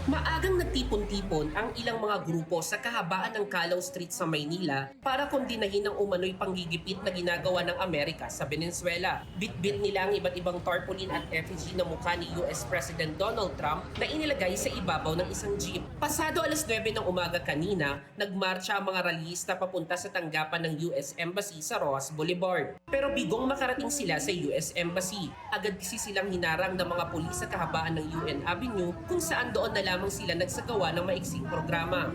Maagang nagtipon-tipon ang ilang mga grupo sa kahabaan ng Calao Street sa Maynila para kondinahin ang umano'y panggigipit na ginagawa ng Amerika sa Venezuela. Bitbit nila ang iba't ibang tarpaulin at effigy na mukha ni US President Donald Trump na inilagay sa ibabaw ng isang jeep. Pasado alas 9 ng umaga kanina, nagmarcha ang mga rallyista papunta sa tanggapan ng US Embassy sa Rojas Boulevard. Pero bigong makarating sila sa US Embassy, agad kasi silang hinarang ng mga pulis sa kahabaan ng UN Avenue kung saan doon na lamang sila nagsagawa ng maiksing programa.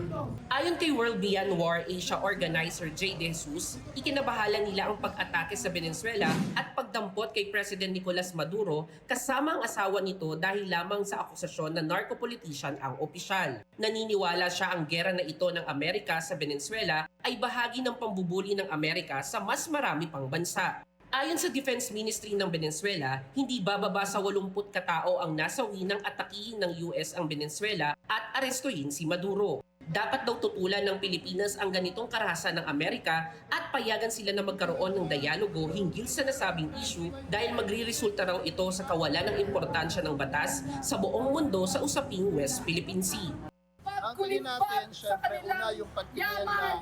Ayon kay World Beyond War Asia organizer Jay De Jesus, ikinabahala nila ang pag-atake sa Venezuela at pagdampot kay President Nicolas Maduro kasama ang asawa nito dahil lamang sa akusasyon na narco-politician ang opisyal. Naniniwala siya ang gera na ito ng Amerika sa Venezuela ay bahagi ng pambubuli ng Amerika sa mas marami pang bansa. Ayon sa Defense Ministry ng Venezuela, hindi bababa sa 80 katao ang nasawi ng atakihin ng US ang Venezuela at arestuhin si Maduro. Dapat daw tutulan ng Pilipinas ang ganitong karahasan ng Amerika at payagan sila na magkaroon ng dialogo hinggil sa nasabing issue dahil magriresulta raw ito sa kawalan ng importansya ng batas sa buong mundo sa usaping West Philippine Sea. Ang tingin natin, syempre, una yung pagtingin ng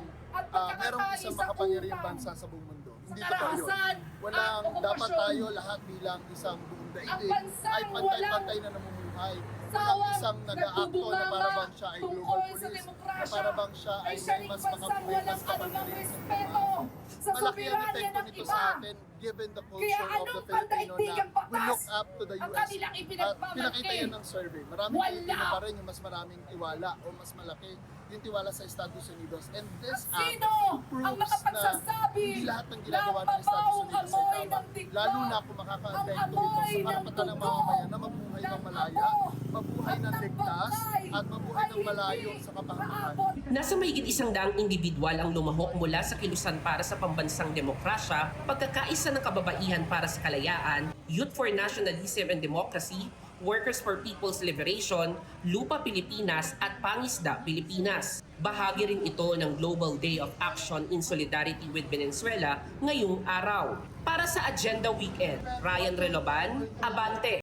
merong isang makapangyarihang bansa sa buong mundo. Hindi totoo yun. Dapat tayo lahat bilang isang buong daigdig ay pantay-pantay na namumuhay. Walang isang nag-aakto na parabang siya ay global police, na parabang siya ay may mas makapangyarihan sa mga. Malaki ang epekto nito sa atin given the culture of the Filipino na we look up to the US. At pinakita yan ng survey. Maraming Pilipino pa rin yung mas maraming tiwala o mas malaki yung tiwala sa Estados Unidos. And this act proves na hindi lahat ng ginagawa ng Estados Unidos ay tama. Lalo na kung makakaantay ito sa karapatan ng mamamayan na mabuhay ng malaya, mabuhay ng ligtas, at mabuhay ng malayo sa kapahamakan. Nasa mahigit 100 individual ang lumahok mula sa kilusan para sa pambansang demokrasya, pagkakaisa ng kababaihan para sa kalayaan, Youth for Nationalism and Democracy, Workers for People's Liberation, Lupa Pilipinas at Pangisda Pilipinas. Bahagi rin ito ng Global Day of Action in Solidarity with Venezuela ngayong araw. Para sa Agenda Weekend, Ryan Reloban, Abante!